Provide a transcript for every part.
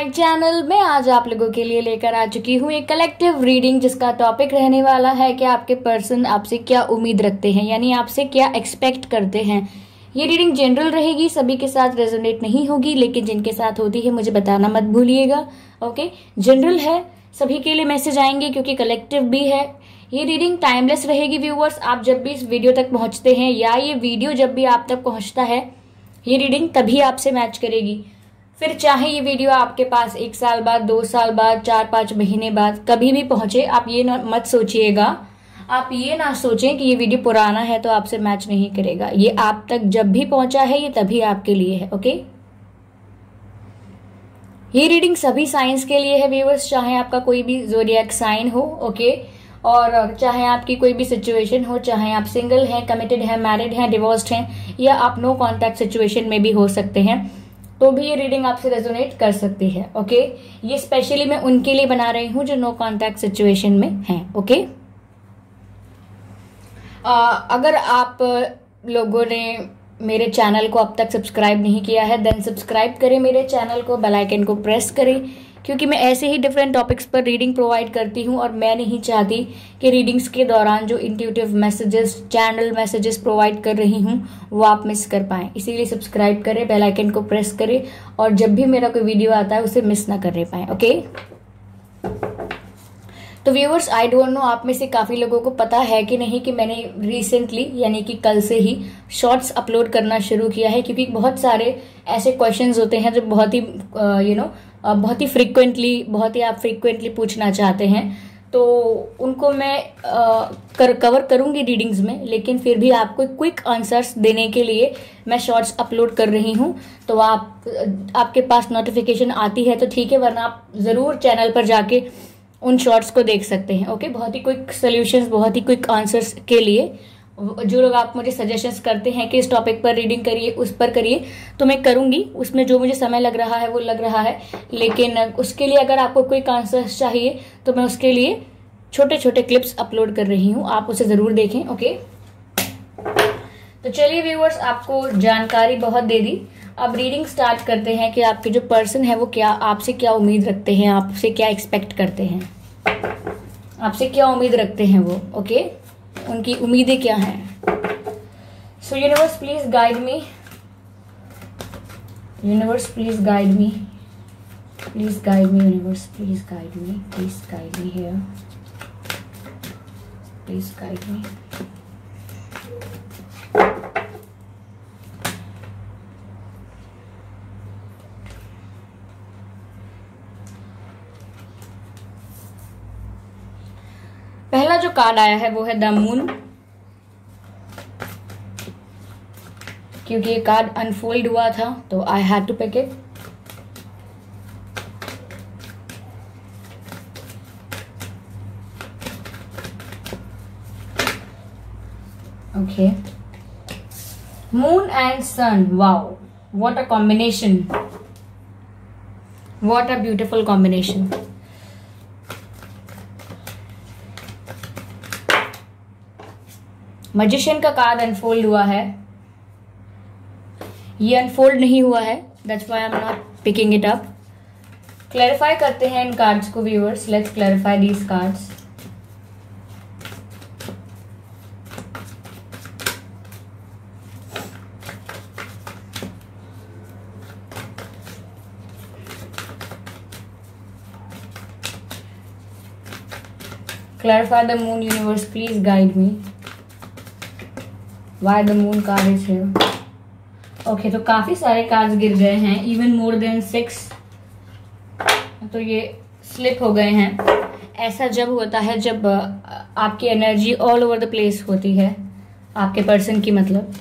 My channel में आज आप लोगों के लिए लेकर आ चुकी हूँ एक कलेक्टिव रीडिंग जिसका टॉपिक रहने वाला है कि आपके पर्सन आपसे क्या उम्मीद रखते हैं, यानी आपसे क्या एक्सपेक्ट करते हैं। ये रीडिंग जनरल रहेगी, सभी के साथ रेजोनेट नहीं होगी, लेकिन जिनके साथ होती है मुझे बताना मत भूलिएगा। ओके, जनरल है, सभी के लिए मैसेज आएंगे क्योंकि कलेक्टिव भी है। ये रीडिंग टाइमलेस रहेगी व्यूअर्स। आप जब भी इस वीडियो तक पहुंचते हैं या ये वीडियो जब भी आप तक पहुंचता है, ये रीडिंग तभी आपसे मैच करेगी। फिर चाहे ये वीडियो आपके पास 1 साल बाद, 2 साल बाद, 4-5 महीने बाद कभी भी पहुंचे, आप ये मत सोचिएगा, आप ये ना सोचें कि ये वीडियो पुराना है तो आपसे मैच नहीं करेगा। ये आप तक जब भी पहुंचा है ये तभी आपके लिए है। ओके, ये रीडिंग सभी साइंस के लिए है व्यूअर्स, चाहे आपका कोई भी ज़ोडिएक साइन हो। ओके, और चाहे आपकी कोई भी सिचुएशन हो, चाहे आप सिंगल हैं, कमिटेड हैं, मैरिड हैं, डिवोर्स्ड हैं, या आप नो कॉन्टैक्ट सिचुएशन में भी हो सकते हैं, तो भी ये रीडिंग आपसे रेजोनेट कर सकती है। ओके, ये स्पेशली मैं उनके लिए बना रही हूं जो नो कॉन्टैक्ट सिचुएशन में हैं। ओके, अगर आप लोगों ने मेरे चैनल को अब तक सब्सक्राइब नहीं किया है, देन सब्सक्राइब करें मेरे चैनल को, बेल आइकन को प्रेस करें, क्योंकि मैं ऐसे ही डिफरेंट टॉपिक्स पर रीडिंग प्रोवाइड करती हूं और मैं नहीं चाहती कि रीडिंग्स के दौरान जो intuitive messages, channel messages provide कर रही हूं वो आप मिस कर पाएं। इसीलिए सब्सक्राइब करें, बेल आइकन को प्रेस करें और जब भी मेरा कोई वीडियो आता है उसे मिस ना कर पाएं। ओके, तो व्यूअर्स, आई डोंट नो आप में से काफी लोगों को पता है कि नहीं कि मैंने रिसेंटली यानी कि कल से ही शॉर्ट्स अपलोड करना शुरू किया है, क्योंकि बहुत सारे ऐसे क्वेश्चंस होते हैं जो बहुत ही बहुत ही आप फ्रीक्वेंटली पूछना चाहते हैं, तो उनको मैं कवर करूंगी रीडिंग्स में, लेकिन फिर भी आपको क्विक आंसर्स देने के लिए मैं शॉर्ट्स अपलोड कर रही हूं। तो आपके पास नोटिफिकेशन आती है तो ठीक है, वरना आप जरूर चैनल पर जाके उन शॉर्ट्स को देख सकते हैं। ओके, बहुत ही क्विक सॉल्यूशंस, बहुत ही क्विक आंसर्स के लिए जो लोग आप मुझे सजेशंस करते हैं कि इस टॉपिक पर रीडिंग करिए, उस पर करिए, तो मैं करूंगी। उसमें जो मुझे समय लग रहा है वो लग रहा है, लेकिन उसके लिए अगर आपको क्विक आंसर्स चाहिए तो मैं उसके लिए छोटे छोटे क्लिप्स अपलोड कर रही हूँ, आप उसे जरूर देखें। ओके, तो चलिए व्यूअर्स, आपको जानकारी बहुत दे दी, अब रीडिंग स्टार्ट करते हैं कि आपके जो पर्सन है वो क्या आपसे क्या उम्मीद रखते हैं, आपसे क्या एक्सपेक्ट करते हैं, आपसे क्या उम्मीद रखते हैं वो। ओके, उनकी उम्मीदें क्या हैं। सो universe please guide me, universe please guide me, please guide me, universe please guide me, please guide me here, please guide me. पहला जो कार्ड आया है वो है द मून, क्योंकि ये कार्ड अनफोल्ड हुआ था तो I had to pick it. Okay, moon and sun, wow, what a combination, what a beautiful combination. Magician का कार्ड अनफोल्ड हुआ है, ये अनफोल्ड नहीं हुआ है, that's why I am not picking it up. Clarify करते हैं इन कार्ड्स को viewers, let's clarify these cards. Clarify the moon, universe, please guide me. Why the moon card is here? Okay, तो काफी सारे कार्ड्स गिर गए हैं, even more than 6, तो ये स्लिप हो गए हैं। ऐसा जब होता है जब आपकी energy all over the place होती है, आपके पर्सन की मतलब।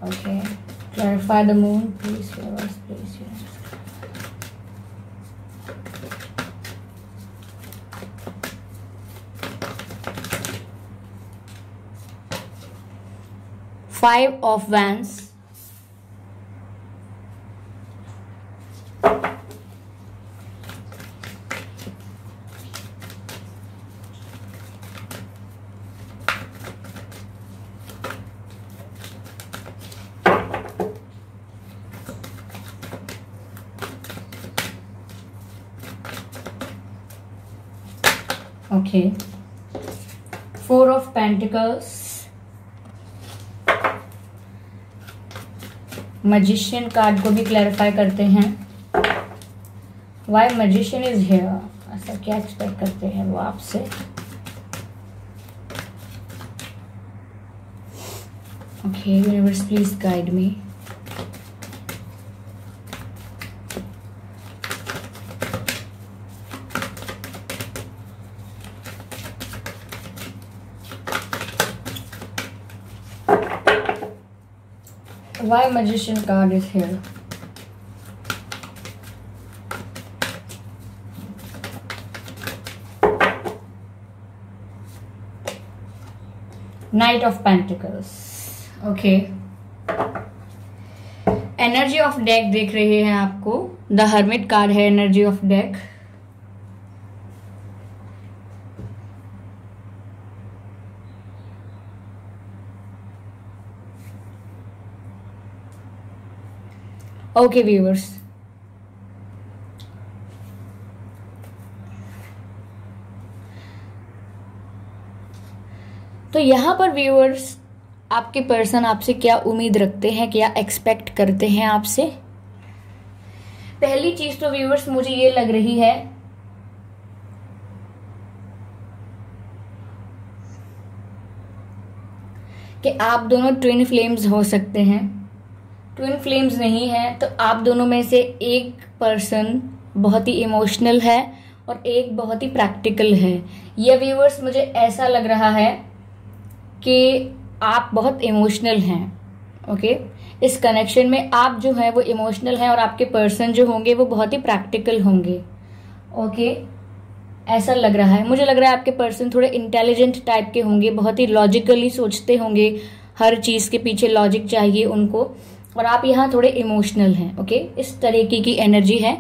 Okay, clarify the moon please, universe please, universe. Five of Wands, okay, 4 of pentacles, magician card को भी क्लैरिफाई करते हैं। व्हाई मैजिशियन इज हियर, ऐसा क्या एक्सपेक्ट करते हैं वो आपसे। Okay, universe please guide me. Why magician card is here? Knight of Pentacles. Okay. Energy of deck देख रहे हैं आपको, द हर्मिट कार्ड है energy of deck. Okay viewers, तो यहां पर व्यूअर्स आपके पर्सन आपसे क्या उम्मीद रखते हैं, क्या एक्सपेक्ट करते हैं आपसे। पहली चीज तो व्यूअर्स मुझे ये लग रही है कि आप दोनों ट्विन फ्लेम्स हो सकते हैं। ट्विन फ्लेम्स नहीं है तो आप दोनों में से एक पर्सन बहुत ही इमोशनल है और एक बहुत ही प्रैक्टिकल है। ये व्यूअर्स मुझे ऐसा लग रहा है कि आप बहुत इमोशनल हैं। ओके, इस कनेक्शन में आप जो है वो इमोशनल हैं और आपके पर्सन जो होंगे वो बहुत ही प्रैक्टिकल होंगे। ओके, ऐसा लग रहा है, मुझे लग रहा है आपके पर्सन थोड़े इंटेलिजेंट टाइप के होंगे, बहुत ही लॉजिकली सोचते होंगे, हर चीज के पीछे लॉजिक चाहिए उनको, और आप यहाँ थोड़े इमोशनल हैं। ओके, इस तरीके की एनर्जी है।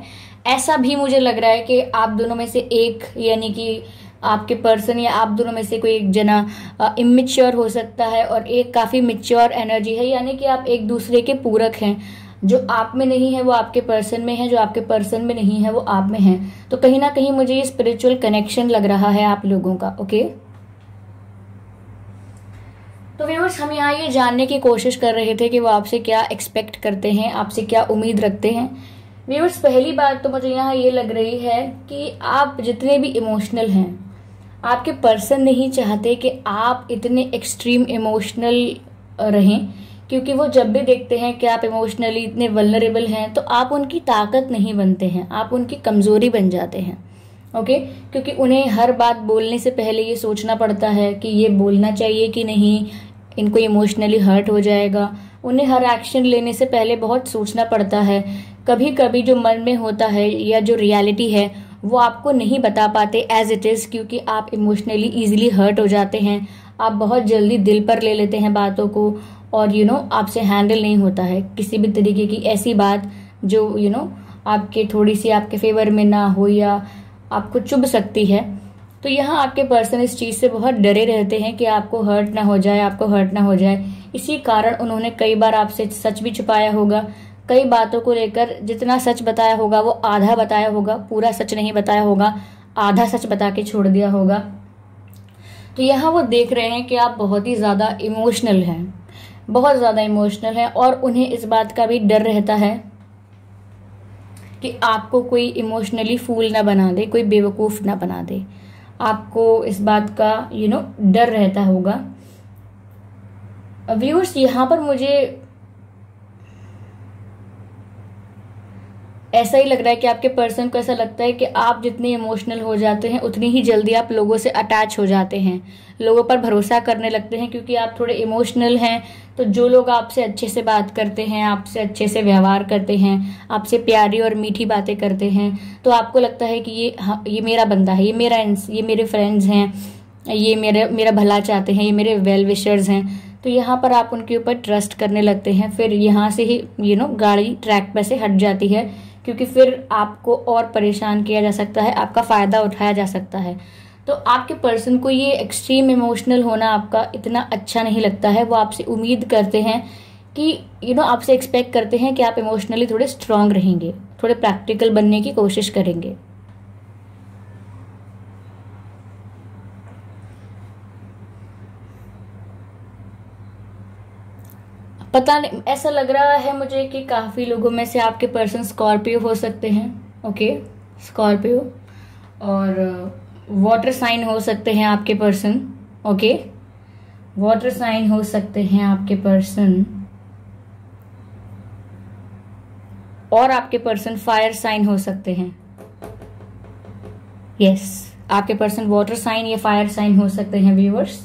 ऐसा भी मुझे लग रहा है कि आप दोनों में से एक, यानी कि आपके पर्सन या आप दोनों में से कोई एक जना इमेच्योर हो सकता है और एक काफी मैच्योर एनर्जी है, यानी कि आप एक दूसरे के पूरक हैं। जो आप में नहीं है वो आपके पर्सन में है, जो आपके पर्सन में नहीं है वो आप में है। तो कहीं ना कहीं मुझे ये स्पिरिचुअल कनेक्शन लग रहा है आप लोगों का। ओके, तो व्यूअर्स हम यहाँ ये जानने की कोशिश कर रहे थे कि वो आपसे क्या एक्सपेक्ट करते हैं, आपसे क्या उम्मीद रखते हैं। व्यूअर्स पहली बात तो मुझे यहाँ ये लग रही है कि आप जितने भी इमोशनल हैं, आपके पर्सन नहीं चाहते कि आप इतने एक्सट्रीम इमोशनल रहें, क्योंकि वो जब भी देखते हैं कि आप इमोशनली इतने वल्नरेबल हैं तो आप उनकी ताकत नहीं बनते हैं, आप उनकी कमजोरी बन जाते हैं। ओके, क्योंकि उन्हें हर बात बोलने से पहले ये सोचना पड़ता है कि ये बोलना चाहिए कि नहीं, इनको इमोशनली हर्ट हो जाएगा। उन्हें हर एक्शन लेने से पहले बहुत सोचना पड़ता है। कभी कभी जो मन में होता है या जो रियलिटी है वो आपको नहीं बता पाते एज इट इज, क्योंकि आप इमोशनली इजीली हर्ट हो जाते हैं। आप बहुत जल्दी दिल पर ले लेते हैं बातों को, और आपसे हैंडल नहीं होता है किसी भी तरीके की ऐसी बात जो आपके थोड़ी सी आपके फेवर में ना हो या आपको चुभ सकती है। तो यहाँ आपके पर्सन इस चीज से बहुत डरे रहते हैं कि आपको हर्ट ना हो जाए, आपको हर्ट ना हो जाए। इसी कारण उन्होंने कई बार आपसे सच भी छुपाया होगा। कई बातों को लेकर जितना सच बताया होगा वो आधा बताया होगा, पूरा सच नहीं बताया होगा, आधा सच बता के छोड़ दिया होगा। तो यहाँ वो देख रहे हैं कि आप बहुत ही ज्यादा इमोशनल हैं, बहुत ज्यादा इमोशनल हैं, और उन्हें इस बात का भी डर रहता है कि आपको कोई इमोशनली फूल ना बना दे, कोई बेवकूफ ना बना दे। आपको इस बात का डर रहता होगा। व्यूअर्स यहाँ पर मुझे ऐसा ही लग रहा है कि आपके पर्सन को ऐसा लगता है कि आप जितने इमोशनल हो जाते हैं उतनी ही जल्दी आप लोगों से अटैच हो जाते हैं, लोगों पर भरोसा करने लगते हैं, क्योंकि आप थोड़े इमोशनल हैं। तो जो लोग आपसे अच्छे से बात करते हैं, आपसे अच्छे से व्यवहार करते हैं, आपसे प्यारी और मीठी बातें करते हैं, तो आपको लगता है कि ये मेरा बंदा है, ये मेरे फ्रेंड्स हैं, ये मेरा भला चाहते हैं, ये मेरे वेल विशर्स हैं। तो यहाँ पर आप उनके ऊपर ट्रस्ट करने लगते हैं। फिर यहाँ से ही गाड़ी ट्रैक पे से हट जाती है, क्योंकि फिर आपको और परेशान किया जा सकता है, आपका फायदा उठाया जा सकता है। तो आपके पर्सन को ये एक्सट्रीम इमोशनल होना आपका इतना अच्छा नहीं लगता है। वो आपसे उम्मीद करते हैं कि आपसे एक्सपेक्ट करते हैं कि आप इमोशनली थोड़े स्ट्रांग रहेंगे, थोड़े प्रैक्टिकल बनने की कोशिश करेंगे। पता नहीं, ऐसा लग रहा है मुझे कि काफी लोगों में से आपके पर्सन स्कॉर्पियो हो सकते हैं। Okay, Scorpio. और वाटर साइन हो सकते हैं आपके पर्सन। ओके, वाटर साइन हो सकते हैं आपके पर्सन। और आपके पर्सन फायर साइन हो सकते हैं। यस, आपके पर्सन वाटर साइन या फायर साइन हो सकते हैं व्यूअर्स।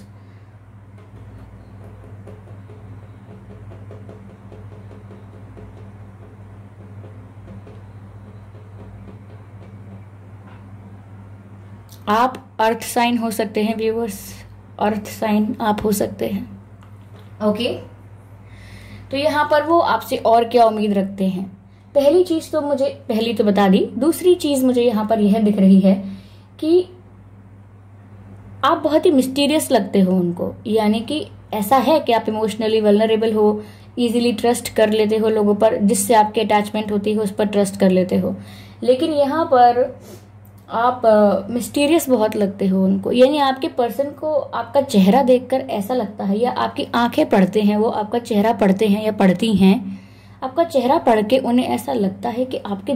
आप अर्थ साइन हो सकते हैं व्यूअर्स, अर्थ साइन आप हो सकते हैं। ओके, तो यहां पर वो आपसे और क्या उम्मीद रखते हैं? पहली चीज तो मुझे पहली तो बता दी। दूसरी चीज मुझे यहां पर यह दिख रही है कि आप बहुत ही मिस्टीरियस लगते हो उनको, यानी कि ऐसा है कि आप इमोशनली वल्नरेबल हो, इजीली ट्रस्ट कर लेते हो लोगों पर, जिससे आपकी अटैचमेंट होती है उस पर ट्रस्ट कर लेते हो। लेकिन यहाँ पर आप मिस्टीरियस बहुत लगते हो उनको, यानी आपके पर्सन को आपका चेहरा देखकर ऐसा लगता है, या आपकी आंखें पढ़ते हैं वो आपका चेहरा पढ़ते हैं या पढ़ती हैं, आपका चेहरा पढ़ के उन्हें ऐसा लगता है कि आपके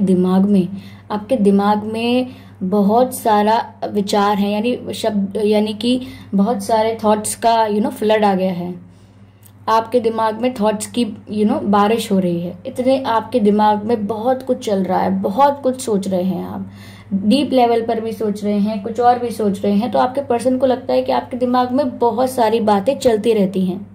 दिमाग में बहुत सारा विचार है, यानी शब्द, यानी कि बहुत सारे थॉट्स का फ्लड आ गया है। आपके दिमाग में थॉट्स की बारिश हो रही है। इतने आपके दिमाग में बहुत कुछ चल रहा है, बहुत कुछ सोच रहे हैं आप, डीप लेवल पर भी सोच रहे हैं, कुछ और भी सोच रहे हैं। तो आपके पर्सन को लगता है कि आपके दिमाग में बहुत सारी बातें चलती रहती हैं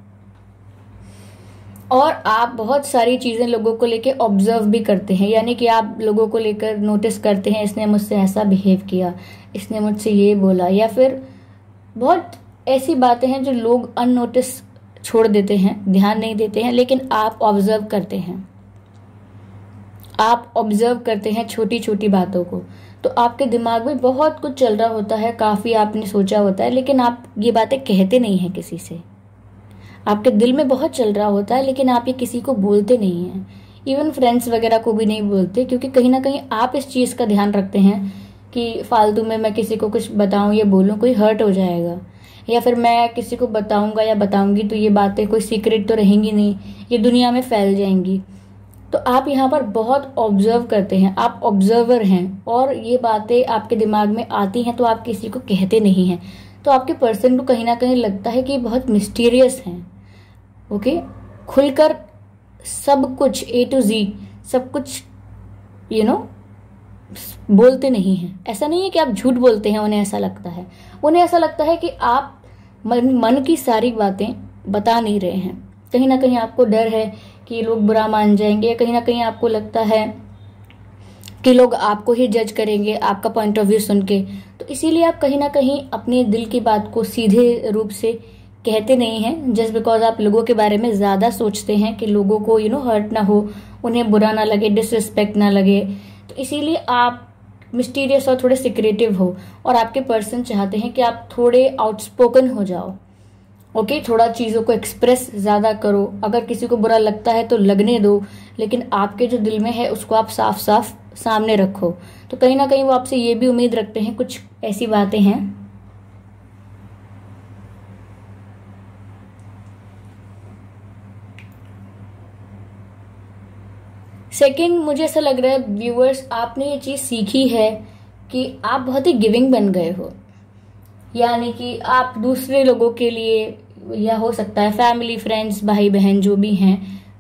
और आप बहुत सारी चीजें लोगों को लेकर ऑब्जर्व भी करते हैं, यानी कि आप लोगों को लेकर नोटिस करते हैं, इसने मुझसे ऐसा बिहेव किया, इसने मुझसे ये बोला, या फिर बहुत ऐसी बातें हैं जो लोग अननोटिस छोड़ देते हैं, ध्यान नहीं देते हैं, लेकिन आप ऑब्जर्व करते हैं। आप ऑब्जर्व करते हैं छोटी छोटी बातों को। तो आपके दिमाग में बहुत कुछ चल रहा होता है, काफी आपने सोचा होता है, लेकिन आप ये बातें कहते नहीं हैं किसी से। आपके दिल में बहुत चल रहा होता है, लेकिन आप ये किसी को बोलते नहीं हैं, इवन फ्रेंड्स वगैरह को भी नहीं बोलते, क्योंकि कहीं ना कहीं आप इस चीज का ध्यान रखते हैं कि फालतू में मैं किसी को कुछ बताऊं या बोलूं, कोई हर्ट हो जाएगा, या फिर मैं किसी को बताऊंगा या बताऊंगी तो ये बातें कोई सीक्रेट तो रहेंगी नहीं, ये दुनिया में फैल जाएंगी। तो आप यहाँ पर बहुत ऑब्जर्व करते हैं, आप ऑब्जर्वर हैं, और ये बातें आपके दिमाग में आती हैं तो आप किसी को कहते नहीं हैं। तो आपके पर्सन को कहीं ना कहीं लगता है कि बहुत मिस्टीरियस हैं। ओके, खुलकर सब कुछ A to Z सब कुछ बोलते नहीं हैं। ऐसा नहीं है कि आप झूठ बोलते हैं, उन्हें ऐसा लगता है, उन्हें ऐसा लगता है कि आप मन की सारी बातें बता नहीं रहे हैं। कहीं ना कहीं आपको डर है कि लोग बुरा मान जाएंगे, कहीं ना कहीं आपको लगता है कि लोग आपको ही जज करेंगे आपका पॉइंट ऑफ व्यू सुन के। तो इसीलिए आप कहीं ना कहीं अपने दिल की बात को सीधे रूप से कहते नहीं हैं, जस्ट बिकॉज आप लोगों के बारे में ज्यादा सोचते हैं कि लोगों को हर्ट ना हो, उन्हें बुरा ना लगे, डिसरिस्पेक्ट ना लगे। तो इसीलिए आप मिस्टीरियस और थोड़े सीक्रेटिव हो, और आपके पर्सन चाहते हैं कि आप थोड़े आउटस्पोकन हो जाओ। ओके, थोड़ा चीजों को एक्सप्रेस ज्यादा करो। अगर किसी को बुरा लगता है तो लगने दो, लेकिन आपके जो दिल में है उसको आप साफ साफ सामने रखो। तो कहीं ना कहीं वो आपसे ये भी उम्मीद रखते हैं, कुछ ऐसी बातें हैं। सेकंड, मुझे ऐसा लग रहा है व्यूअर्स, आपने ये चीज सीखी है कि आप बहुत ही गिविंग बन गए हो, यानी कि आप दूसरे लोगों के लिए, या हो सकता है फैमिली, फ्रेंड्स, भाई बहन जो भी हैं,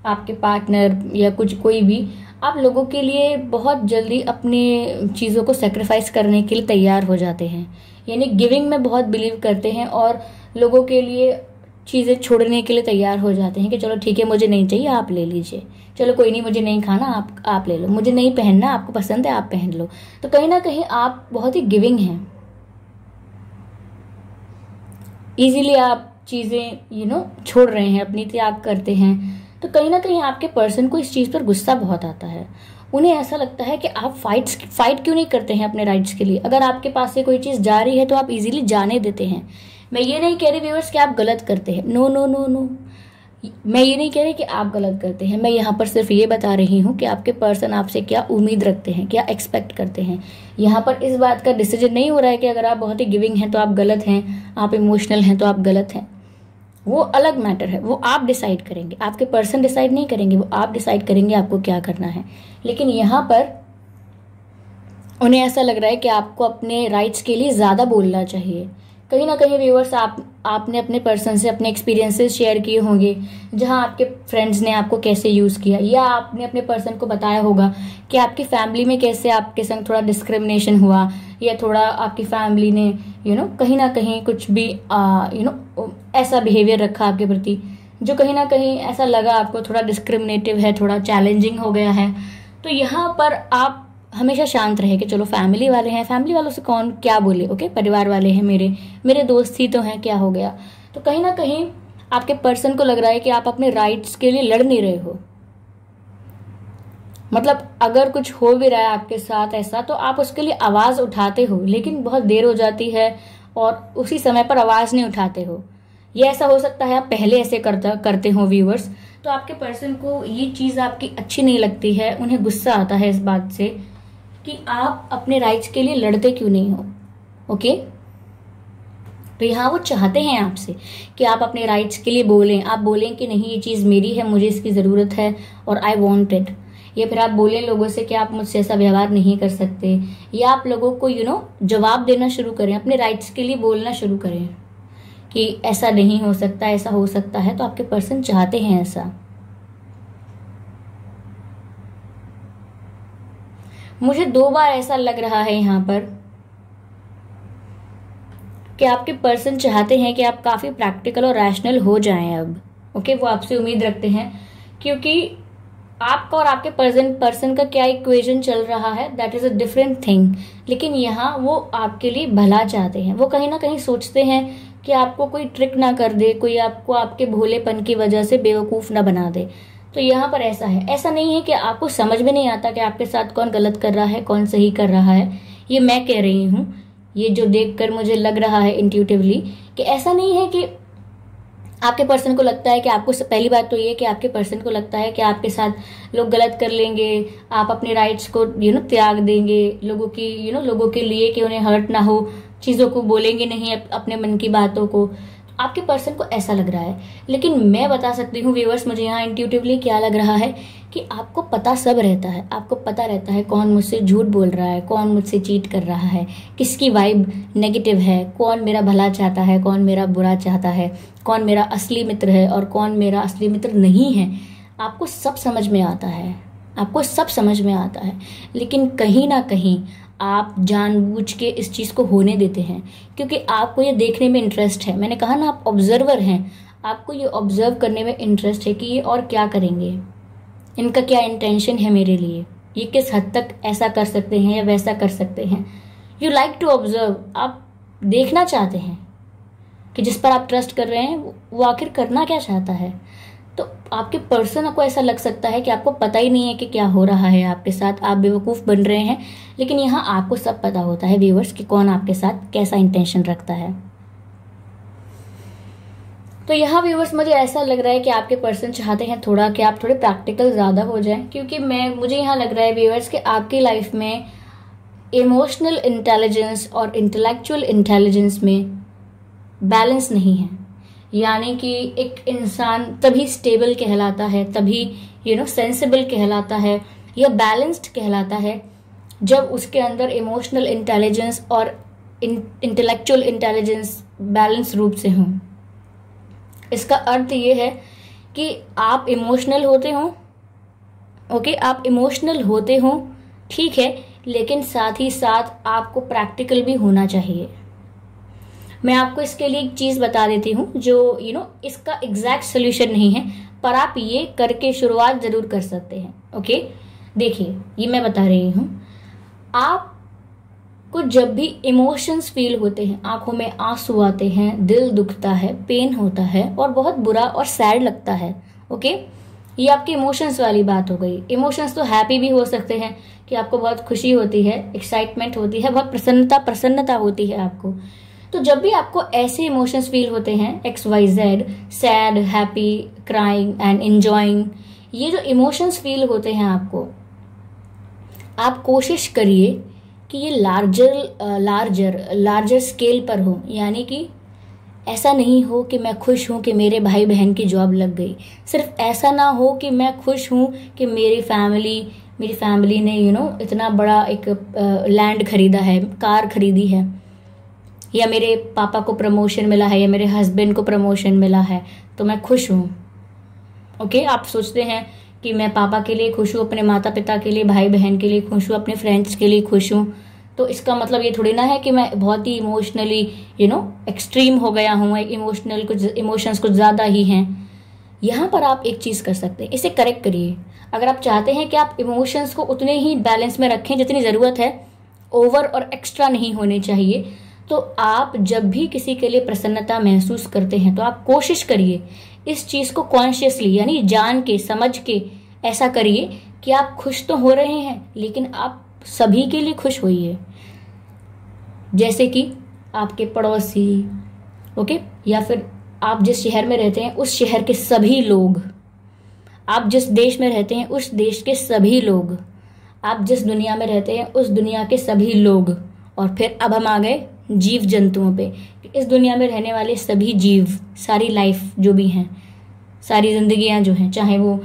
आपके पार्टनर या कुछ कोई भी, आप लोगों के लिए बहुत जल्दी अपनी चीज़ों को सेक्रीफाइस करने के लिए तैयार हो जाते हैं, यानी गिविंग में बहुत बिलीव करते हैं और लोगों के लिए चीज़ें छोड़ने के लिए तैयार हो जाते हैं कि चलो ठीक है, मुझे नहीं चाहिए आप ले लीजिए, चलो कोई नहीं, मुझे नहीं खाना आप ले लो, मुझे नहीं पहनना, आपको पसंद है आप पहन लो। तो कहीं ना कहीं आप बहुत ही गिविंग हैं, इजीली आप चीजें छोड़ रहे हैं, अपनी त्याग करते हैं। तो कहीं ना कहीं आपके पर्सन को इस चीज पर गुस्सा बहुत आता है। उन्हें ऐसा लगता है कि आप फाइट क्यों नहीं करते हैं अपने राइट्स के लिए। अगर आपके पास से कोई चीज जा रही है तो आप इजीली जाने देते हैं। मैं ये नहीं कह रही व्यूअर्स कि आप गलत करते हैं, नो नो नो नो, मैं ये नहीं कह रही कि आप गलत करते हैं। मैं यहाँ पर सिर्फ ये बता रही हूँ कि आपके पर्सन आपसे क्या उम्मीद रखते हैं, क्या एक्सपेक्ट करते हैं। यहाँ पर इस बात का डिसीजन नहीं हो रहा है कि अगर आप बहुत ही गिविंग हैं तो आप गलत हैं, आप इमोशनल हैं तो आप गलत हैं। वो अलग मैटर है, वो आप डिसाइड करेंगे, आपके पर्सन डिसाइड नहीं करेंगे, वो आप डिसाइड करेंगे आपको क्या करना है। लेकिन यहाँ पर उन्हें ऐसा लग रहा है कि आपको अपने राइट्स के लिए ज़्यादा बोलना चाहिए। कहीं ना कहीं व्यूअर्स आपने अपने पर्सन से अपने एक्सपीरियंसेस शेयर किए होंगे, जहां आपके फ्रेंड्स ने आपको कैसे यूज़ किया, या आपने अपने पर्सन को बताया होगा कि आपकी फैमिली में कैसे आपके संग थोड़ा डिस्क्रिमिनेशन हुआ, या थोड़ा आपकी फैमिली ने कहीं ना कहीं कुछ भी ऐसा बिहेवियर रखा आपके प्रति जो कहीं ना कहीं ऐसा लगा आपको थोड़ा डिस्क्रिमिनेटिव है, थोड़ा चैलेंजिंग हो गया है। तो यहाँ पर आप हमेशा शांत रहे कि चलो फैमिली वाले हैं, फैमिली वालों से कौन क्या बोले, ओके, परिवार वाले हैं, मेरे दोस्त ही तो हैं, क्या हो गया। तो कहीं ना कहीं आपके पर्सन को लग रहा है कि आप अपने राइट्स के लिए लड़ नहीं रहे हो। मतलब अगर कुछ हो भी रहा है आपके साथ ऐसा, तो आप उसके लिए आवाज उठाते हो, लेकिन बहुत देर हो जाती है और उसी समय पर आवाज नहीं उठाते हो। ये ऐसा हो सकता है आप पहले ऐसे करते हो व्यूअर्स। तो आपके पर्सन को ये चीज आपकी अच्छी नहीं लगती है, उन्हें गुस्सा आता है इस बात से कि आप अपने राइट्स के लिए लड़ते क्यों नहीं हो। ओके, तो यहाँ वो चाहते हैं आपसे कि आप अपने राइट्स के लिए बोलें। आप बोलें कि नहीं, ये चीज मेरी है, मुझे इसकी जरूरत है और आई वॉन्ट इट। या फिर आप बोलें लोगों से कि आप मुझसे ऐसा व्यवहार नहीं कर सकते, या आप लोगों को जवाब देना शुरू करें, अपने राइट्स के लिए बोलना शुरू करें कि ऐसा नहीं हो सकता, ऐसा हो सकता है। तो आपके पर्सन चाहते हैं ऐसा। मुझे 2 बार ऐसा लग रहा है यहाँ पर कि आपके पर्सन चाहते हैं कि आप काफी प्रैक्टिकल और रैशनल हो जाएं अब। ओके, वो आपसे उम्मीद रखते हैं, क्योंकि आपका और आपके पर्सन का क्या इक्वेशन चल रहा है, that is a different thing. लेकिन यहाँ वो आपके लिए भला चाहते हैं। वो कहीं ना कहीं सोचते हैं कि आपको कोई ट्रिक ना कर दे, कोई आपको आपके भोलेपन की वजह से बेवकूफ ना बना दे। तो यहाँ पर ऐसा है, ऐसा नहीं है कि आपको समझ में नहीं आता कि आपके साथ कौन गलत कर रहा है, कौन सही कर रहा है। ये मैं कह रही हूँ, ये जो देखकर मुझे लग रहा है इंट्यूटिवली, कि ऐसा नहीं है कि आपके पर्सन को लगता है कि आपको, पहली बात तो ये कि आपके पर्सन को लगता है कि आपके साथ लोग गलत कर लेंगे, आप अपने राइट्स को त्याग देंगे लोगों की लोगों के लिए, कि उन्हें हर्ट ना हो, चीजों को बोलेंगे नहीं अपने मन की बातों को। आपके पर्सन को ऐसा लग रहा है। लेकिन मैं बता सकती हूँ व्यूअर्स, मुझे यहाँ इंट्यूटिवली क्या लग रहा है कि आपको पता सब रहता है। आपको पता रहता है कौन मुझसे झूठ बोल रहा है, कौन मुझसे चीट कर रहा है, किसकी वाइब नेगेटिव है, कौन मेरा भला चाहता है, कौन मेरा बुरा चाहता है, कौन मेरा असली मित्र है और कौन मेरा असली मित्र नहीं है। आपको सब समझ में आता है, आपको सब समझ में आता है। लेकिन कहीं ना कहीं आप जानबूझ के इस चीज को होने देते हैं, क्योंकि आपको ये देखने में इंटरेस्ट है। मैंने कहा ना, आप ऑब्जर्वर हैं, आपको ये ऑब्जर्व करने में इंटरेस्ट है कि ये और क्या करेंगे, इनका क्या इंटेंशन है मेरे लिए, ये किस हद तक ऐसा कर सकते हैं या वैसा कर सकते हैं। यू लाइक टू ऑब्जर्व, आप देखना चाहते हैं कि जिस पर आप ट्रस्ट कर रहे हैं वो आखिर करना क्या चाहता है। तो आपके पर्सन को ऐसा लग सकता है कि आपको पता ही नहीं है कि क्या हो रहा है आपके साथ, आप बेवकूफ बन रहे हैं। लेकिन यहाँ आपको सब पता होता है व्यूअर्स कि कौन आपके साथ कैसा इंटेंशन रखता है। तो यहाँ व्यूअर्स मुझे ऐसा लग रहा है कि आपके पर्सन चाहते हैं थोड़ा कि आप थोड़े प्रैक्टिकल ज्यादा हो जाएं, क्योंकि मुझे यहाँ लग रहा है व्यूअर्स कि आपकी लाइफ में इमोशनल इंटेलिजेंस और इंटेलेक्चुअल इंटेलिजेंस में बैलेंस नहीं है। यानी कि एक इंसान तभी स्टेबल कहलाता है, तभी सेंसिबल कहलाता है या बैलेंस्ड कहलाता है जब उसके अंदर इमोशनल इंटेलिजेंस और इंटेलेक्चुअल इंटेलिजेंस बैलेंस रूप से हों। इसका अर्थ ये है कि आप इमोशनल होते हो, ओके, आप इमोशनल होते हो, ठीक है, लेकिन साथ ही साथ आपको प्रैक्टिकल भी होना चाहिए। मैं आपको इसके लिए एक चीज बता देती हूँ जो इसका एग्जैक्ट सोल्यूशन नहीं है, पर आप ये करके शुरुआत जरूर कर सकते हैं। ओके, देखिए, ये मैं बता रही हूँ, आपको जब भी इमोशंस फील होते हैं, आंखों में आंसू आते हैं, दिल दुखता है, पेन होता है और बहुत बुरा और सैड लगता है, ओके, ये आपकी इमोशंस वाली बात हो गई। इमोशंस तो हैप्पी भी हो सकते हैं कि आपको बहुत खुशी होती है, एक्साइटमेंट होती है, बहुत प्रसन्नता होती है आपको। तो जब भी आपको ऐसे इमोशंस फील होते हैं, XYZ, sad, happy, crying and enjoying, ये जो इमोशंस फील होते हैं आपको, आप कोशिश करिए कि ये लार्जर स्केल पर हो। यानी कि ऐसा नहीं हो कि मैं खुश हूँ कि मेरे भाई बहन की जॉब लग गई, सिर्फ ऐसा ना हो कि मैं खुश हूँ कि मेरी फैमिली ने इतना बड़ा एक लैंड खरीदा है, कार खरीदी है, या मेरे पापा को प्रमोशन मिला है, या मेरे हस्बैंड को प्रमोशन मिला है, तो मैं खुश हूँ। ओके, आप सोचते हैं कि मैं पापा के लिए खुश हूँ, अपने माता पिता के लिए, भाई बहन के लिए खुश हूँ, अपने फ्रेंड्स के लिए खुश हूँ, तो इसका मतलब ये थोड़ी ना है कि मैं बहुत ही इमोशनली एक्सट्रीम हो गया हूँ, इमोशंस कुछ ज़्यादा ही हैं। यहाँ पर आप एक चीज़ कर सकते हैं, इसे करेक्ट करिए। अगर आप चाहते हैं कि आप इमोशंस को उतने ही बैलेंस में रखें जितनी ज़रूरत है, ओवर और एक्स्ट्रा नहीं होने चाहिए, तो आप जब भी किसी के लिए प्रसन्नता महसूस करते हैं तो आप कोशिश करिए इस चीज़ को कॉन्शियसली, यानी जान के समझ के ऐसा करिए कि आप खुश तो हो रहे हैं लेकिन आप सभी के लिए खुश होइए। जैसे कि आपके पड़ोसी, ओके, या फिर आप जिस शहर में रहते हैं उस शहर के सभी लोग, आप जिस देश में रहते हैं उस देश के सभी लोग, आप जिस दुनिया में रहते हैं उस दुनिया के सभी लोग, और फिर अब हम आ गए जीव जंतुओं पे। इस दुनिया में रहने वाले सभी जीव, सारी लाइफ जो भी हैं, सारी जिंदगियां जो हैं, चाहे वो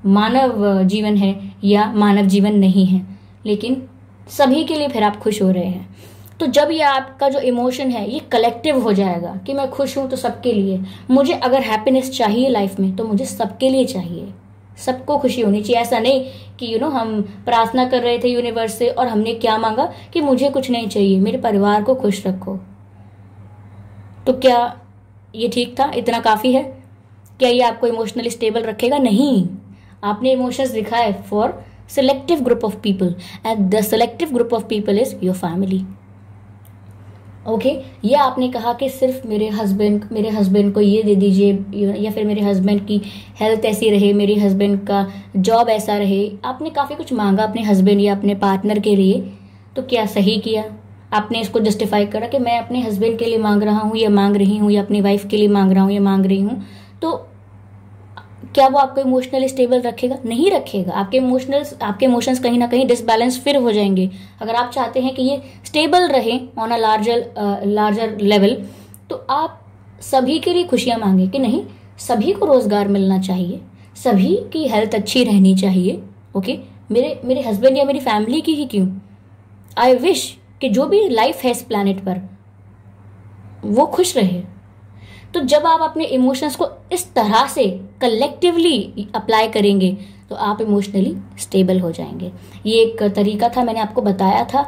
मानव जीवन है या मानव जीवन नहीं है, लेकिन सभी के लिए फिर आप खुश हो रहे हैं। तो जब ये आपका जो इमोशन है ये कलेक्टिव हो जाएगा कि मैं खुश हूं तो सबके लिए, मुझे अगर हैप्पीनेस चाहिए लाइफ में तो मुझे सबके लिए चाहिए, सबको खुशी होनी चाहिए। ऐसा नहीं कि हम प्रार्थना कर रहे थे यूनिवर्स से और हमने क्या मांगा कि मुझे कुछ नहीं चाहिए, मेरे परिवार को खुश रखो। तो क्या ये ठीक था? इतना काफी है? क्या ये आपको इमोशनली स्टेबल रखेगा? नहीं, आपने इमोशंस दिखाए for selective group of people and the selective group of people is your family. Okay, ये आपने कहा कि सिर्फ मेरे हस्बैंड को ये दे दीजिए, या फिर मेरे हस्बैंड की हेल्थ ऐसी रहे, मेरे हस्बैंड का जॉब ऐसा रहे। आपने काफ़ी कुछ मांगा अपने हस्बैंड या अपने पार्टनर के लिए, तो क्या सही किया? आपने इसको जस्टिफाई करा कि मैं अपने हस्बैंड के लिए मांग रहा हूँ या मांग रही हूँ, या अपनी वाइफ के लिए मांग रहा हूँ या मांग रही हूँ, तो क्या वो आपको इमोशनली स्टेबल रखेगा? नहीं रखेगा। आपके इमोशंस कहीं ना कहीं डिसबैलेंस फिर हो जाएंगे। अगर आप चाहते हैं कि ये स्टेबल रहे ऑन अ लार्जर लेवल, तो आप सभी के लिए खुशियां मांगे कि नहीं, सभी को रोजगार मिलना चाहिए, सभी की हेल्थ अच्छी रहनी चाहिए। ओके, मेरे हस्बैंड या मेरी फैमिली की ही क्यों, आई विश कि जो भी लाइफ है इस प्लैनेट पर वो खुश रहे। तो जब आप अपने इमोशंस को इस तरह से कलेक्टिवली अप्लाई करेंगे तो आप इमोशनली स्टेबल हो जाएंगे। ये एक तरीका था, मैंने आपको बताया था,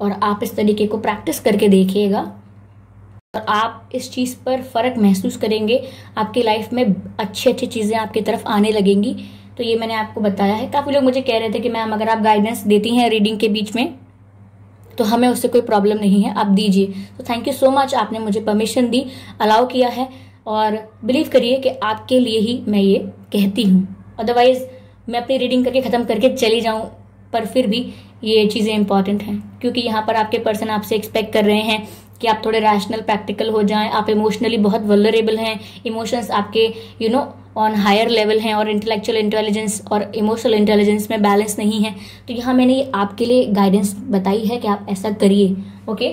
और आप इस तरीके को प्रैक्टिस करके देखिएगा और आप इस चीज़ पर फ़र्क महसूस करेंगे। आपकी लाइफ में अच्छी अच्छी चीज़ें आपकी तरफ आने लगेंगी। तो ये मैंने आपको बताया है। काफ़ी लोग मुझे कह रहे थे कि मैम अगर आप गाइडेंस देती हैं रीडिंग के बीच में तो हमें उससे कोई प्रॉब्लम नहीं है, आप दीजिए। तो थैंक यू सो मच, आपने मुझे परमिशन दी, अलाउ किया है, और बिलीव करिए कि आपके लिए ही मैं ये कहती हूँ। अदरवाइज मैं अपनी रीडिंग करके ख़त्म करके चली जाऊँ, पर फिर भी ये चीज़ें इंपॉर्टेंट हैं, क्योंकि यहाँ पर आपके पर्सन आपसे एक्सपेक्ट कर रहे हैं कि आप थोड़े रैशनल प्रैक्टिकल हो जाएं। आप इमोशनली बहुत वल्नरेबल हैं, इमोशंस आपके ऑन हायर लेवल हैं, और इंटेलेक्चुअल इंटेलिजेंस और इमोशनल इंटेलिजेंस में बैलेंस नहीं है। तो यहाँ मैंने ये आपके लिए गाइडेंस बताई है कि आप ऐसा करिए। ओके,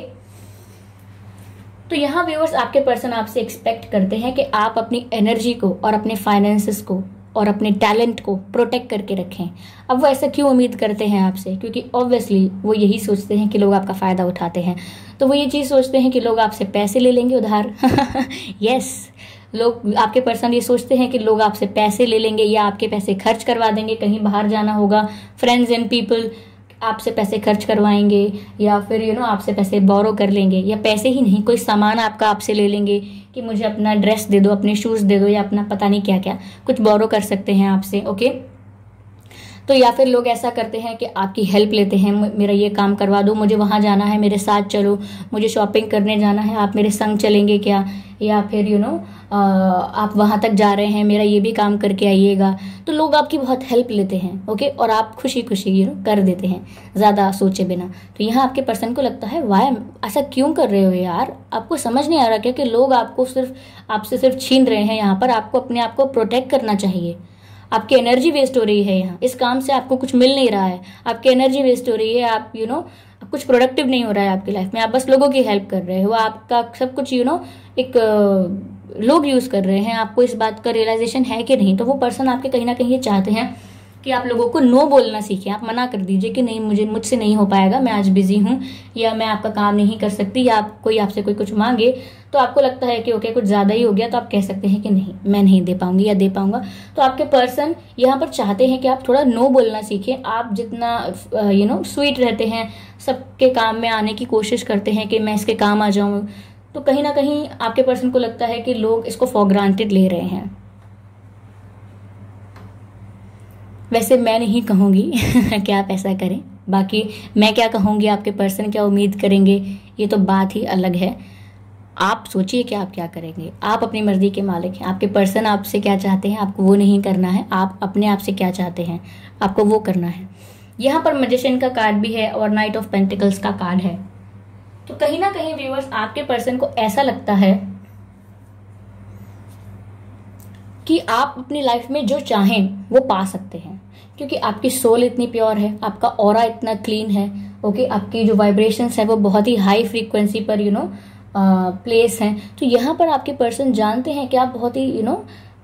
तो यहाँ व्यूअर्स आपके पर्सन आपसे एक्सपेक्ट करते हैं कि आप अपनी एनर्जी को और अपने फाइनेंसेस को और अपने टैलेंट को प्रोटेक्ट करके रखें। अब वो ऐसा क्यों उम्मीद करते हैं आपसे? क्योंकि ऑब्वियसली वो यही सोचते हैं कि लोग आपका फ़ायदा उठाते हैं। तो वो ये चीज़ सोचते हैं कि लोग आपसे पैसे ले लेंगे उधार। यस, लोग, आपके पर्सन ये सोचते हैं कि लोग आपसे पैसे ले लेंगे या आपके पैसे खर्च करवा देंगे। कहीं बाहर जाना होगा, फ्रेंड्स एंड पीपल आपसे पैसे खर्च करवाएंगे, या फिर आपसे पैसे बोरो कर लेंगे, या पैसे ही नहीं, कोई सामान आपका आपसे ले लेंगे कि मुझे अपना ड्रेस दे दो, अपने शूज़ दे दो, या अपना पता नहीं क्या क्या कुछ बोरो कर सकते हैं आपसे। ओके, तो या फिर लोग ऐसा करते हैं कि आपकी हेल्प लेते हैं, मेरा ये काम करवा दो, मुझे वहाँ जाना है, मेरे साथ चलो, मुझे शॉपिंग करने जाना है, आप मेरे संग चलेंगे क्या, या फिर आप वहाँ तक जा रहे हैं, मेरा ये भी काम करके आइएगा। तो लोग आपकी बहुत हेल्प लेते हैं। ओके, और आप खुशी खुशी कर देते हैं ज़्यादा सोचे बिना। तो यहाँ आपके पर्सन को लगता है वाह ऐसा क्यों कर रहे हो यार, आपको समझ नहीं आ रहा क्या कि लोग आपसे सिर्फ छीन रहे हैं। यहाँ पर आपको अपने आप को प्रोटेक्ट करना चाहिए। आपकी एनर्जी वेस्ट हो रही है यहाँ, इस काम से आपको कुछ मिल नहीं रहा है, आपकी एनर्जी वेस्ट हो रही है। आप कुछ प्रोडक्टिव नहीं हो रहा है आपकी लाइफ में, आप बस लोगों की हेल्प कर रहे हो, आपका सब कुछ एक लोग यूज कर रहे हैं, आपको इस बात का रियलाइजेशन है कि नहीं, तो वो पर्सन आपके कहीं ना कहीं ये चाहते हैं कि आप लोगों को नो बोलना सीखें। आप मना कर दीजिए कि नहीं, मुझसे नहीं हो पाएगा, मैं आज बिजी हूँ, या मैं आपका काम नहीं कर सकती, या आपसे कोई कुछ मांगे तो आपको लगता है कि ओके कुछ ज्यादा ही हो गया, तो आप कह सकते हैं कि नहीं मैं नहीं दे पाऊंगी या दे पाऊंगा। तो आपके पर्सन यहाँ पर चाहते हैं कि आप थोड़ा नो बोलना सीखें। आप जितना स्वीट रहते हैं, सबके काम में आने की कोशिश करते हैं कि मैं इसके काम आ जाऊं, तो कहीं ना कहीं आपके पर्सन को लगता है कि लोग इसको फॉर ग्रांटेड ले रहे हैं। वैसे मैं नहीं कहूंगी कि आप ऐसा करें, बाकी मैं क्या कहूंगी, आपके पर्सन क्या उम्मीद करेंगे, ये तो बात ही अलग है। आप सोचिए कि आप क्या करेंगे। आप अपनी मर्जी के मालिक हैं। आपके पर्सन आपसे क्या चाहते हैं, आपको वो नहीं करना है। आप अपने आप से क्या चाहते हैं, आपको वो करना है। यहाँ पर मैजिशियन का कार्ड भी है और नाइट ऑफ पेंटिकल्स का कार्ड है। तो कहीं ना कहीं व्यूअर्स, आपके पर्सन को ऐसा लगता है कि आप अपनी लाइफ में जो चाहें वो पा सकते हैं, क्योंकि आपकी सोल इतनी प्योर है, आपका ऑरा इतना क्लीन है। ओके, आपकी जो वाइब्रेशंस है वो बहुत ही हाई फ्रीक्वेंसी पर प्लेस हैं। तो यहाँ पर आपके पर्सन जानते हैं कि आप बहुत ही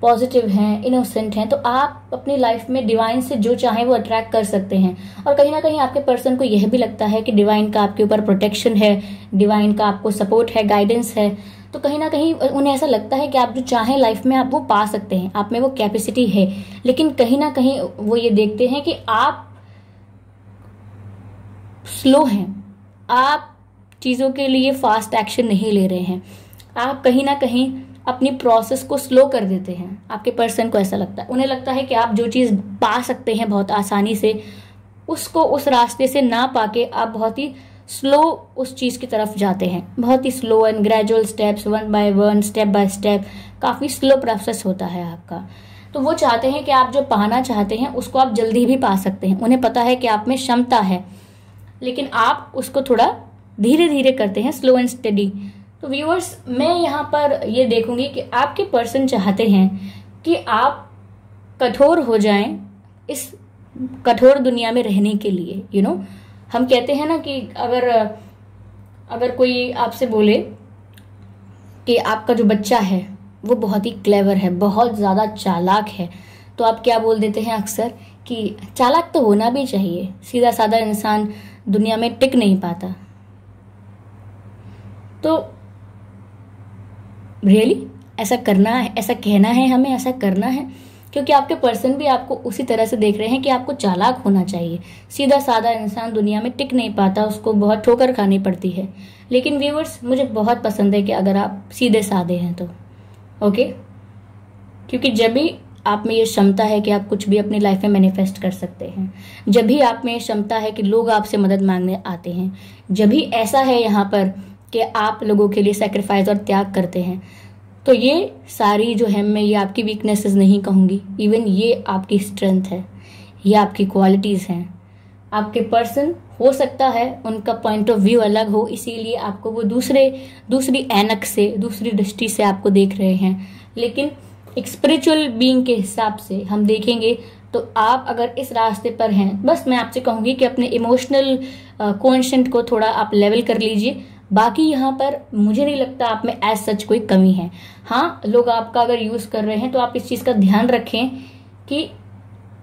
पॉजिटिव हैं, इनोसेंट हैं, तो आप अपनी लाइफ में डिवाइन से जो चाहें वो अट्रैक्ट कर सकते हैं। और कहीं ना कहीं आपके पर्सन को यह भी लगता है कि डिवाइन का आपके ऊपर प्रोटेक्शन है, डिवाइन का आपको सपोर्ट है, गाइडेंस है। तो कहीं ना कहीं उन्हें ऐसा लगता है कि आप जो चाहें लाइफ में आप वो पा सकते हैं, आप में वो कैपेसिटी है। लेकिन कहीं ना कहीं वो ये देखते हैं कि आप स्लो हैं, आप चीज़ों के लिए फास्ट एक्शन नहीं ले रहे हैं, आप कहीं ना कहीं अपनी प्रोसेस को स्लो कर देते हैं। आपके पर्सन को ऐसा लगता है, उन्हें लगता है कि आप जो चीज़ पा सकते हैं बहुत आसानी से, उसको उस रास्ते से ना पाके आप बहुत ही स्लो उस चीज़ की तरफ जाते हैं। बहुत ही slow and gradual steps, one by one, step by step, काफ़ी स्लो प्रोसेस होता है आपका। तो वो चाहते हैं कि आप जो पाना चाहते हैं उसको आप जल्दी भी पा सकते हैं। उन्हें पता है कि आप में क्षमता है, लेकिन आप उसको थोड़ा धीरे धीरे करते हैं, स्लो एंड स्टेडी। तो व्यूअर्स, मैं यहाँ पर ये देखूंगी कि आपके पर्सन चाहते हैं कि आप कठोर हो जाएं इस कठोर दुनिया में रहने के लिए। हम कहते हैं ना कि अगर कोई आपसे बोले कि आपका जो बच्चा है वो बहुत ही क्लेवर है, बहुत ज़्यादा चालाक है, तो आप क्या बोल देते हैं अक्सर कि चालाक तो होना भी चाहिए, सीधा साधा इंसान दुनिया में टिक नहीं पाता। तो रियली ऐसा करना है, ऐसा कहना है, हमें ऐसा करना है, क्योंकि आपके पर्सन भी आपको उसी तरह से देख रहे हैं कि आपको चालाक होना चाहिए। सीधा साधा इंसान दुनिया में टिक नहीं पाता, उसको बहुत ठोकर खानी पड़ती है। लेकिन व्यूअर्स, मुझे बहुत पसंद है कि अगर आप सीधे साधे हैं तो ओके, क्योंकि जब भी आप में ये क्षमता है कि आप कुछ भी अपनी लाइफ में मैनिफेस्ट कर सकते हैं, जब भी आप में ये क्षमता है कि लोग आपसे मदद मांगने आते हैं, जब भी ऐसा है यहाँ पर कि आप लोगों के लिए सैक्रिफाइस और त्याग करते हैं, तो ये सारी जो है, मैं ये आपकी वीकनेसेस नहीं कहूँगी, इवन ये आपकी स्ट्रेंथ है, ये आपकी क्वालिटीज़ हैं। आपके पर्सन हो सकता है उनका पॉइंट ऑफ व्यू अलग हो, इसीलिए आपको वो दूसरी ऐनक से, दूसरी दृष्टि से आपको देख रहे हैं। लेकिन एक स्पिरिचुअल बीइंग के हिसाब से हम देखेंगे तो आप अगर इस रास्ते पर हैं, बस मैं आपसे कहूँगी कि अपने इमोशनल कोएफिशिएंट को थोड़ा आप लेवल कर लीजिए। बाकी यहाँ पर मुझे नहीं लगता आप में एज सच कोई कमी है। हाँ, लोग आपका अगर यूज़ कर रहे हैं तो आप इस चीज़ का ध्यान रखें कि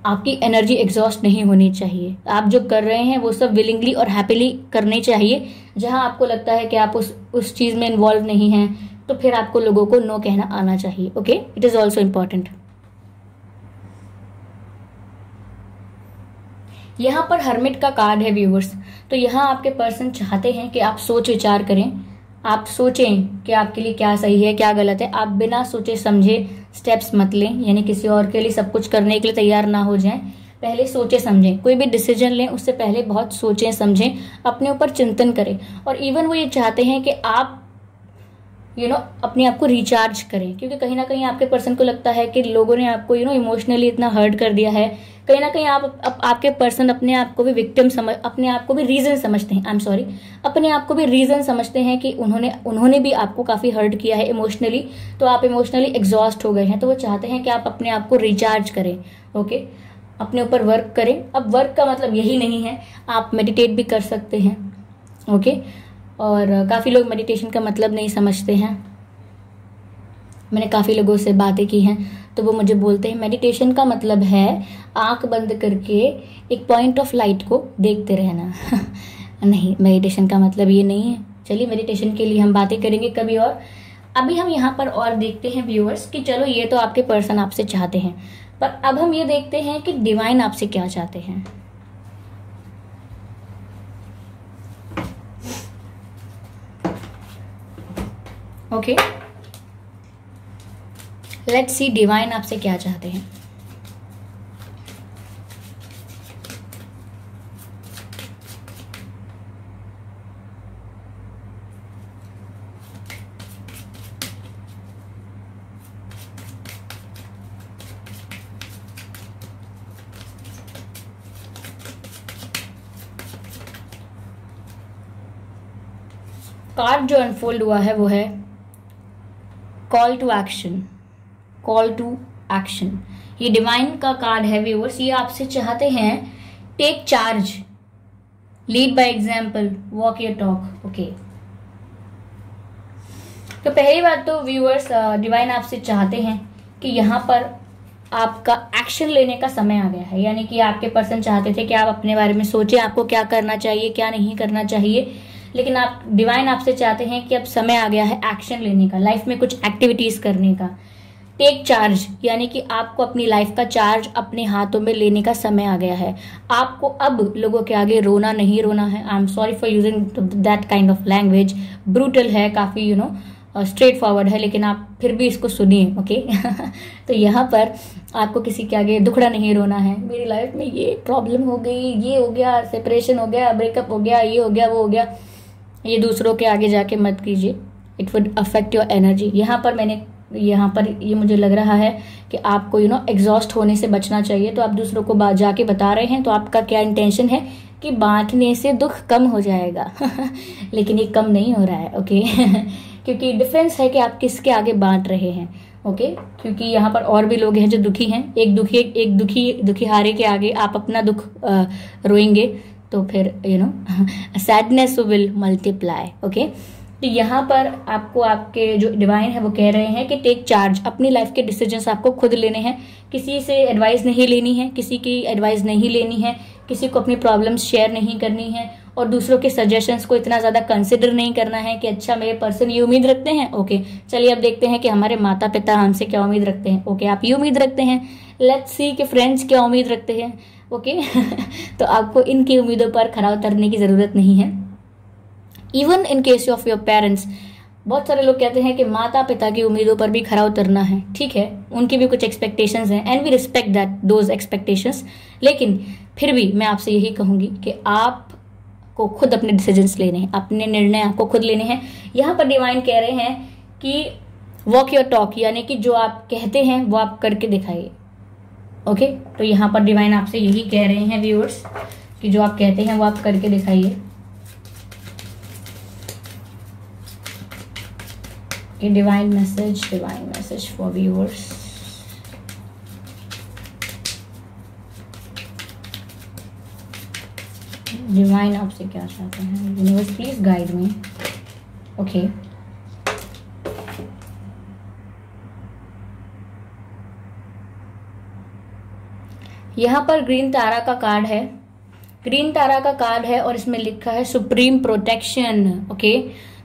आपकी एनर्जी एग्जॉस्ट नहीं होनी चाहिए। आप जो कर रहे हैं वो सब विलिंगली और हैप्पीली करने चाहिए। जहां आपको लगता है कि आप उस चीज़ में इन्वॉल्व नहीं हैं, तो फिर आपको लोगों को नो कहना आना चाहिए। Okay, it is also important. यहाँ पर हर्मिट का कार्ड है व्यूवर्स। तो यहाँ आपके पर्सन चाहते हैं कि आप सोच विचार करें, आप सोचें कि आपके लिए क्या सही है, क्या गलत है। आप बिना सोचे समझे स्टेप्स मत लें, यानी किसी और के लिए सब कुछ करने के लिए तैयार ना हो जाएं। पहले सोचे समझें, कोई भी डिसीजन लें उससे पहले बहुत सोचें समझें, अपने ऊपर चिंतन करें। और इवन वो ये चाहते हैं कि आप अपने आप को रिचार्ज करें, क्योंकि कहीं ना कहीं आपके पर्सन को लगता है कि लोगों ने आपको इमोशनली इतना हर्ट कर दिया है। कहीं ना कहीं आपके पर्सन अपने आप को भी विक्टिम अपने आप को भी रीजन समझते हैं, अपने आप को भी रीजन समझते हैं कि उन्होंने भी आपको काफी हर्ट किया है इमोशनली, तो आप इमोशनली एग्जॉस्ट हो गए हैं। तो वो चाहते हैं कि आप अपने आप को रिचार्ज करें। ओके, अपने ऊपर वर्क करें। अब वर्क का मतलब यही नहीं है, आप मेडिटेट भी कर सकते हैं, ओके। और काफ़ी लोग मेडिटेशन का मतलब नहीं समझते हैं। मैंने काफ़ी लोगों से बातें की हैं तो वो मुझे बोलते हैं मेडिटेशन का मतलब है आंख बंद करके एक पॉइंट ऑफ लाइट को देखते रहना। नहीं, मेडिटेशन का मतलब ये नहीं है। चलिए मेडिटेशन के लिए हम बातें करेंगे कभी और। अभी हम यहाँ पर और देखते हैं व्यूअर्स कि चलो ये तो आपके पर्सन आपसे चाहते हैं, पर अब हम ये देखते हैं कि डिवाइन आपसे क्या चाहते हैं। ओके, लेट्स सी डिवाइन आपसे क्या चाहते हैं। कार्ड जो अनफोल्ड हुआ है वो है call to action. Call to action, ये डिवाइन का कार्ड है व्यूअर्स। ये आपसे चाहते हैं take charge, lead by example, walk your talk. Okay, तो पहली बात तो व्यूअर्स डिवाइन आपसे चाहते हैं कि यहाँ पर आपका एक्शन लेने का समय आ गया है। यानी कि आपके पर्सन चाहते थे कि आप अपने बारे में सोचें, आपको क्या करना चाहिए क्या नहीं करना चाहिए, लेकिन आप डिवाइन आपसे चाहते हैं कि अब समय आ गया है एक्शन लेने का, लाइफ में कुछ एक्टिविटीज करने का। टेक चार्ज यानी कि आपको अपनी लाइफ का चार्ज अपने हाथों में लेने का समय आ गया है। आपको अब लोगों के आगे रोना नहीं रोना है। I am sorry for using that kind of language, brutal है, काफी स्ट्रेट फॉरवर्ड है, लेकिन आप फिर भी इसको सुनिए। ओके। तो यहाँ पर आपको किसी के आगे दुखड़ा नहीं रोना है। मेरी लाइफ में ये प्रॉब्लम हो गई, ये हो गया, सेपरेशन हो गया, ब्रेकअप हो गया, ये हो गया, वो हो गया, ये दूसरों के आगे जाके मत कीजिए। It would affect your energy. यहाँ पर ये मुझे लग रहा है कि आपको एग्जॉस्ट होने से बचना चाहिए। तो आप दूसरों को जाके बता रहे हैं, तो आपका क्या इंटेंशन है कि बांटने से दुख कम हो जाएगा। लेकिन ये कम नहीं हो रहा है। ओके। क्योंकि डिफरेंस है कि आप किसके आगे बांट रहे हैं। ओके, क्योंकि यहाँ पर और भी लोग हैं जो दुखी हैं। एक दुखी हारे के आगे आप अपना दुख रोएंगे तो फिर सैडनेस विल मल्टीप्लाई। ओके, तो यहाँ पर आपको आपके जो डिवाइन है वो कह रहे हैं कि टेक चार्ज, अपनी लाइफ के डिसीजंस आपको खुद लेने हैं। किसी से एडवाइस नहीं लेनी है, किसी की एडवाइस नहीं लेनी है, किसी को अपनी प्रॉब्लम्स शेयर नहीं करनी है, और दूसरों के सजेशंस को इतना ज्यादा कंसिडर नहीं करना है कि अच्छा मेरे पर्सन ये उम्मीद रखते हैं। ओके, चलिए अब देखते हैं कि हमारे माता पिता हमसे क्या उम्मीद रखते हैं। ओके, आप ये उम्मीद रखते हैं, लेट्स सी कि फ्रेंड्स क्या उम्मीद रखते हैं। ओके। तो आपको इनकी उम्मीदों पर खरा उतरने की जरूरत नहीं है। Even in case of your parents, बहुत सारे लोग कहते हैं कि माता पिता की उम्मीदों पर भी खरा उतरना है। ठीक है, उनकी भी कुछ एक्सपेक्टेशंस हैं and we respect that those expectations. लेकिन फिर भी मैं आपसे यही कहूंगी कि आपको खुद अपने डिसीजंस लेने हैं, अपने निर्णय आपको खुद लेने हैं। यहाँ पर डिवाइन कह रहे हैं कि वॉक योर टॉक, यानी कि जो आप कहते हैं वो आप करके दिखाइए। ओके, तो यहाँ पर डिवाइन आपसे यही कह रहे हैं व्यूअर्स कि जो आप कहते हैं वो आप करके दिखाइए। Divine message for viewers. Divine आपसे क्या चाहते हैं? Universe please guide me. Okay, यहाँ पर ग्रीन तारा का कार्ड है। ग्रीन तारा का कार्ड है और इसमें लिखा है सुप्रीम प्रोटेक्शन। ओके,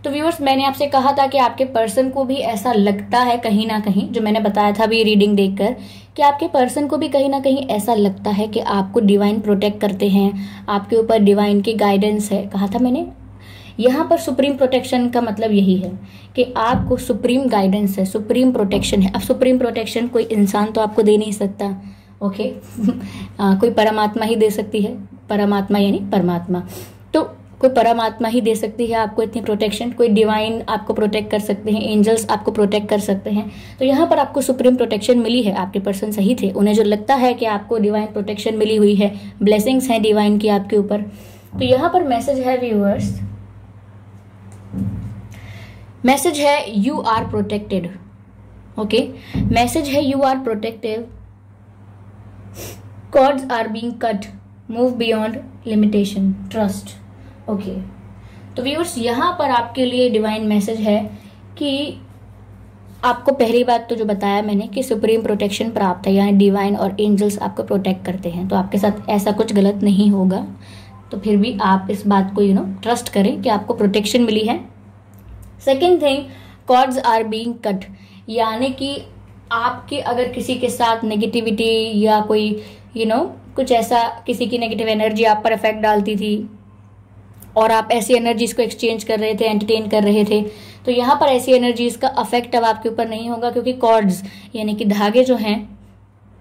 तो व्यूअर्स मैंने आपसे कहा था कि आपके पर्सन को भी ऐसा लगता है कहीं ना कहीं, जो मैंने बताया था अभी रीडिंग देखकर, कि आपके पर्सन को भी कहीं ना कहीं ऐसा लगता है कि आपको डिवाइन प्रोटेक्ट करते हैं, आपके ऊपर डिवाइन की गाइडेंस है। कहा था मैंने, यहाँ पर सुप्रीम प्रोटेक्शन का मतलब यही है कि आपको सुप्रीम गाइडेंस है, सुप्रीम प्रोटेक्शन है। अब सुप्रीम प्रोटेक्शन कोई इंसान तो आपको दे नहीं सकता। ओके। कोई परमात्मा ही दे सकती है। परमात्मा यानी परमात्मा, तो कोई परमात्मा ही दे सकती है आपको इतनी प्रोटेक्शन। कोई डिवाइन आपको प्रोटेक्ट कर सकते हैं, एंजल्स आपको प्रोटेक्ट कर सकते हैं। तो यहाँ पर आपको सुप्रीम प्रोटेक्शन मिली है। आपके पर्सन सही थे, उन्हें जो लगता है कि आपको डिवाइन प्रोटेक्शन मिली हुई है, ब्लेसिंग्स हैं डिवाइन की आपके ऊपर। तो यहाँ पर मैसेज है व्यूअर्स, मैसेज है you are protected. Okay, message है you are protective, cords are being cut, move beyond limitation, trust. Okay, तो व्यूअर्स यहाँ पर आपके लिए डिवाइन मैसेज है कि आपको पहली बात तो जो बताया मैंने कि सुप्रीम प्रोटेक्शन प्राप्त है, यानी डिवाइन और एंजल्स आपको प्रोटेक्ट करते हैं, तो आपके साथ ऐसा कुछ गलत नहीं होगा। तो फिर भी आप इस बात को ट्रस्ट करें कि आपको प्रोटेक्शन मिली है। Second thing, cords are being cut, यानी कि आपके अगर किसी के साथ नेगेटिविटी या कोई कुछ ऐसा, किसी की नेगेटिव एनर्जी आप पर इफेक्ट डालती थी और आप ऐसी एनर्जीज को एक्सचेंज कर रहे थे, एंटरटेन कर रहे थे, तो यहाँ पर ऐसी एनर्जीज का अफेक्ट अब आपके ऊपर नहीं होगा, क्योंकि कॉर्ड्स यानी कि धागे जो हैं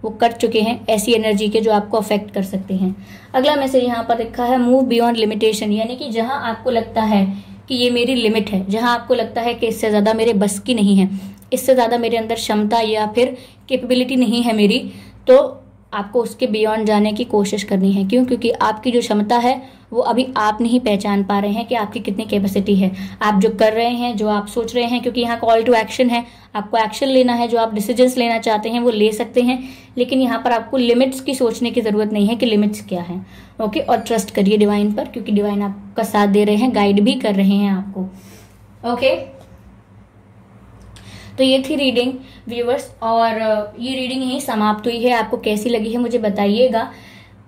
वो कट चुके हैं ऐसी एनर्जी के जो आपको अफेक्ट कर सकते हैं। अगला मैसेज यहाँ पर लिखा है मूव बियॉन्ड लिमिटेशन, यानी कि जहां आपको लगता है कि ये मेरी लिमिट है, जहां आपको लगता है कि इससे ज्यादा मेरे बस की नहीं है, इससे ज्यादा मेरे अंदर क्षमता या फिर कैपेबिलिटी नहीं है मेरी, तो आपको उसके बियॉन्ड जाने की कोशिश करनी है। क्यों? क्योंकि आपकी जो क्षमता है वो अभी आप नहीं पहचान पा रहे हैं कि आपकी कितनी कैपेसिटी है। आप जो कर रहे हैं, जो आप सोच रहे हैं, क्योंकि यहाँ कॉल टू एक्शन है, आपको एक्शन लेना है, जो आप डिसीजंस लेना चाहते हैं वो ले सकते हैं, लेकिन यहाँ पर आपको लिमिट्स की सोचने की जरूरत नहीं है कि लिमिट्स क्या है। ओके, और ट्रस्ट करिए डिवाइन पर, क्योंकि डिवाइन आपका साथ दे रहे हैं, गाइड भी कर रहे हैं आपको। ओके, तो ये थी रीडिंग व्यूअर्स, और ये रीडिंग यहीं समाप्त हुई है। आपको कैसी लगी है मुझे बताइएगा,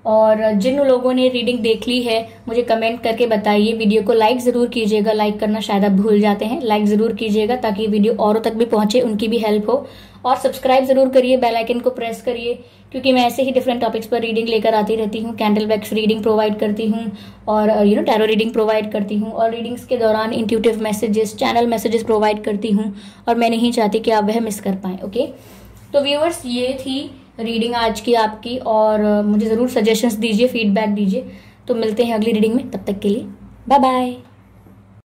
और जिन लोगों ने रीडिंग देख ली है मुझे कमेंट करके बताइए। वीडियो को लाइक जरूर कीजिएगा, लाइक करना शायद आप भूल जाते हैं, लाइक जरूर कीजिएगा ताकि वीडियो औरों तक भी पहुंचे, उनकी भी हेल्प हो। और सब्सक्राइब जरूर करिए, बेल आइकन को प्रेस करिए, क्योंकि मैं ऐसे ही डिफरेंट टॉपिक्स पर रीडिंग लेकर आती रहती हूँ। कैंडल वैक्स रीडिंग प्रोवाइड करती हूँ, और टैरो रीडिंग प्रोवाइड करती हूँ, और रीडिंग्स के दौरान intuitive messages, channel messages provide करती हूँ, और मैं नहीं चाहती कि आप वह मिस कर पाएं। ओके, तो व्यूअर्स ये थी रीडिंग आज की आपकी, और मुझे जरूर सजेशंस दीजिए, फीडबैक दीजिए। तो मिलते हैं अगली रीडिंग में, तब तक के लिए बाय बाय।